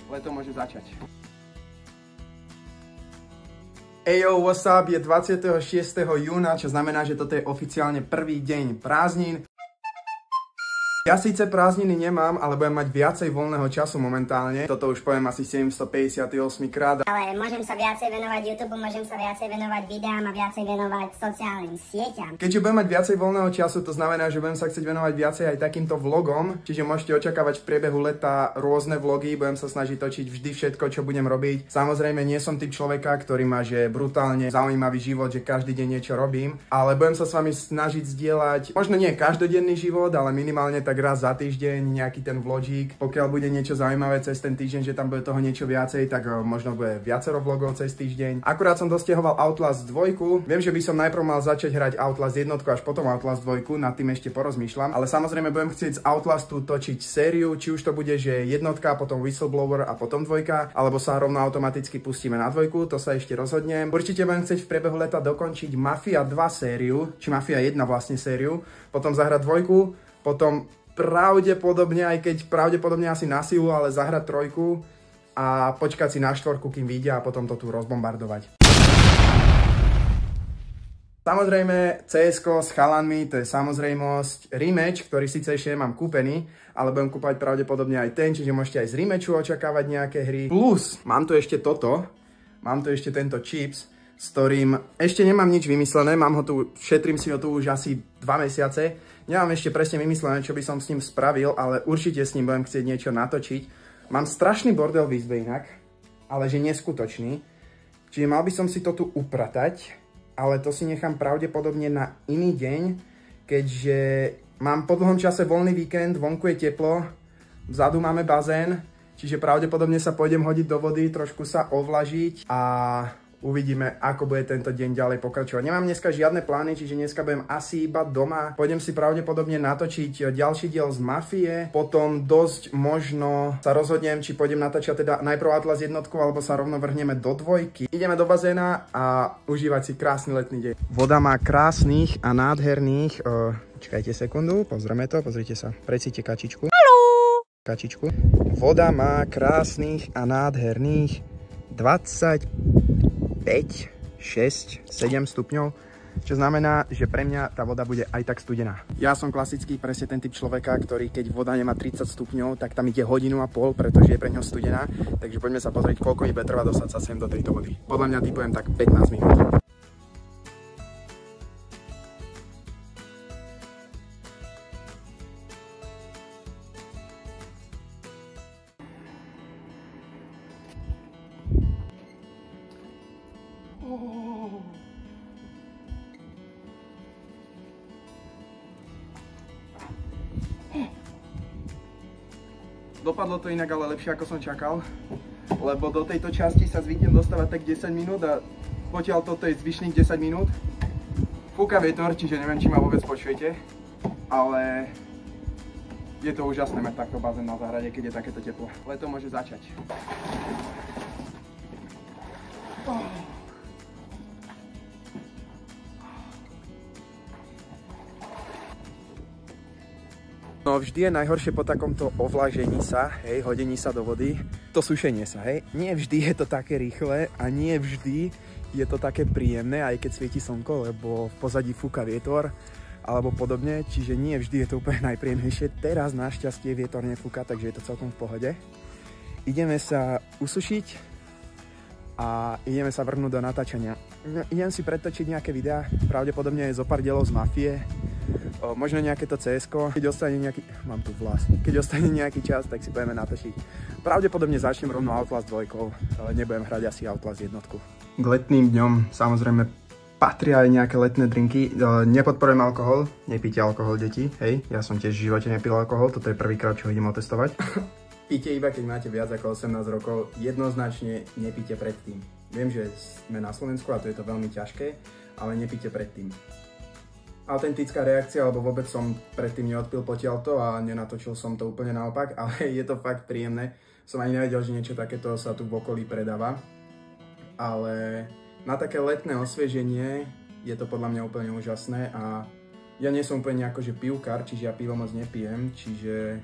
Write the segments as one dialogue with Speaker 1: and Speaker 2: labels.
Speaker 1: Leto môže začať. Ejo, what's up? Je 26. júna, čo znamená, že toto je oficiálne prvý deň prázdnin. Ja síce prázdniny nemám, ale budem mať viacej voľného času momentálne. Toto už poviem asi 758 krát.
Speaker 2: Ale môžem sa viacej venovať YouTube, môžem sa viacej venovať videám a viacej venovať sociálnym sieťam.
Speaker 1: Keďže budem mať viacej voľného času, to znamená, že budem sa chcieť venovať viacej aj takýmto vlogom. Čiže môžete očakávať v priebehu leta rôzne vlogy, budem sa snažiť točiť vždy všetko, čo budem robiť. Samozrejme, nie som typ človeka, ktorý má že brutálne zaujímavý život, že každý deň niečo robím, ale budem sa s vami snažiť zdieľať, možno nie každodenný život, ale minimálne tak raz za týždeň nejaký ten vlogík. Pokiaľ bude niečo zaujímavé cez ten týždeň, že tam bude toho niečo viacej, tak možno bude viacero vlogov cez týždeň. Akurát som dosťahoval Outlast 2. Viem, že by som najprv mal začať hrať Outlast 1 až potom Outlast 2, nad tým ešte porozmýšľam, ale samozrejme budem chcieť z Outlastu točiť sériu, či už to bude, že jednotka, potom Whistleblower a potom 2, alebo sa rovno automaticky pustíme na 2, to sa ešte rozhodnem. Určite budem chcieť v priebehu leta dokončiť Mafia 2 sériu, či Mafia 1 vlastne sériu, potom zahrať 2, potom pravdepodobne, aj keď pravdepodobne asi na silu, ale zahrať 3 a počkať si na 4, kým vyjde a potom to tu rozbombardovať. Samozrejme, CS:ko s chalanmi, to je samozrejmosť. Rematch, ktorý síce ešte nemám kúpený, ale budem kúpať pravdepodobne aj ten, čiže môžete aj z rematchu očakávať nejaké hry. Plus, mám tu ešte toto, mám tu ešte tento chips, s ktorým ešte nemám nič vymyslené, mám ho tu, šetrím si ho tu už asi 2 mesiace. Nemám ešte presne vymyslené, čo by som s ním spravil, ale určite s ním budem chcieť niečo natočiť. Mám strašný bordel v izbe inak, ale že neskutočný. Čiže mal by som si to tu upratať, ale to si nechám pravdepodobne na iný deň, keďže mám po dlhom čase voľný víkend, vonku je teplo, vzadu máme bazén, čiže pravdepodobne sa pôjdem hodiť do vody, trošku sa ovlažiť a uvidíme, ako bude tento deň ďalej pokračovať. Nemám dneska žiadne plány, čiže dneska budem asi iba doma. Pôjdem si pravdepodobne natočiť ďalší diel z Mafie, potom dosť možno sa rozhodnem, či pôjdem natáčať teda najprv Outlast 1, alebo sa rovno vrhneme do 2. Ideme do bazéna a užívať si krásny letný deň. Voda má krásnych a nádherných, čakajte sekundu, pozrieme to, pozrite sa, precíte kačičku. Haló! Kačičku. Voda má krásnych a nádherných 25, 6, 7 stupňov, čo znamená, že pre mňa tá voda bude aj tak studená. Ja som klasický presne ten typ človeka, ktorý keď voda nemá 30 stupňov, tak tam ide 1,5 hodiny, pretože je pre ňo studená. Takže poďme sa pozrieť, koľko mi bude trvať dostať sa sem do tejto vody. Podľa mňa typujem tak 15 minút. Dopadlo to inak ale lepšie, ako som čakal, lebo do tejto časti sa zvyknem dostávať tak 10 minút a potiaľ toto je zvyšných 10 minút. Fúka vietor, čiže neviem, či ma vôbec počujete, ale je to úžasné mať takto bazén na záhrade, keď je takéto teplo. Leto môže začať. No vždy je najhoršie po takomto ovlažení sa, hej, hodení sa do vody, to sušenie sa, hej. Nie vždy je to také rýchle a nie vždy je to také príjemné, aj keď svieti slnko, lebo v pozadí fúka vietor alebo podobne, čiže nie vždy je to úplne najpríjemnejšie. Teraz našťastie vietor nefúka, takže je to celkom v pohode. Ideme sa usušiť a ideme sa vrhnúť do natáčania. Idem si pretočiť nejaké videá, pravdepodobne je zo pár dielov z Mafie, možno nejaké to CS:ko, keď ostane nejaký, mám tu vlas, keď ostane nejaký čas, tak si budeme natočiť. Pravdepodobne začnem rovno Outlast 2, nebudem hrať asi Outlast 1. K letným dňom samozrejme patria aj nejaké letné drinky. Nepodporujem alkohol, nepíte alkohol, deti, hej, ja som tiež v živote nepil alkohol, toto je prvýkrát, čo idem otestovať. Píte iba, keď máte viac ako 18 rokov, jednoznačne nepíte predtým. Viem, že sme na Slovensku a to je to veľmi ťažké, ale nepíte predtým. Autentická reakcia, lebo vôbec som predtým neodpil potiaľto a nenatočil som to úplne naopak, ale je to fakt príjemné. Som ani nevedel, že niečo takéto sa tu v okolí predáva. Ale na také letné osvieženie je to podľa mňa úplne úžasné a ja nie som úplne akože pivkár, čiže ja pivo moc nepijem, čiže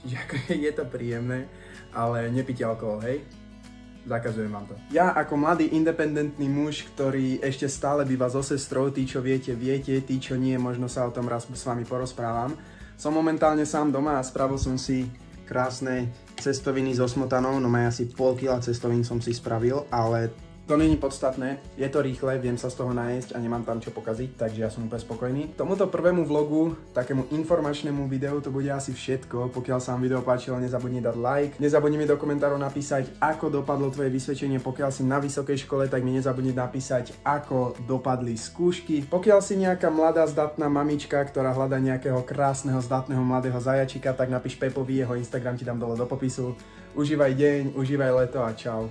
Speaker 1: čiže je to príjemné, ale nepite alkohol, hej? Zakazujem vám to. Ja ako mladý independentný muž, ktorý ešte stále býva so sestrou, tí čo viete, tí čo nie, možno sa o tom raz s vami porozprávam. Som momentálne sám doma a spravil som si krásne cestoviny so smotanou, no aj asi pol kila cestovín som si spravil, ale to není podstatné, je to rýchle, viem sa z toho najesť a nemám tam čo pokaziť, takže ja som úplne spokojný. Tomuto prvému vlogu, takému informačnému videu, to bude asi všetko. Pokiaľ sa vám video páčilo, nezabudni dať like, nezabudni mi do komentárov napísať, ako dopadlo tvoje vysvedčenie. Pokiaľ si na vysokej škole, tak mi nezabudni napísať, ako dopadli skúšky. Pokiaľ si nejaká mladá zdatná mamička, ktorá hľadá nejakého krásneho zdatného mladého zajačika, tak napíš Pepovi, jeho Instagram ti dám dole do popisu. Užívaj deň, užívaj leto a čau.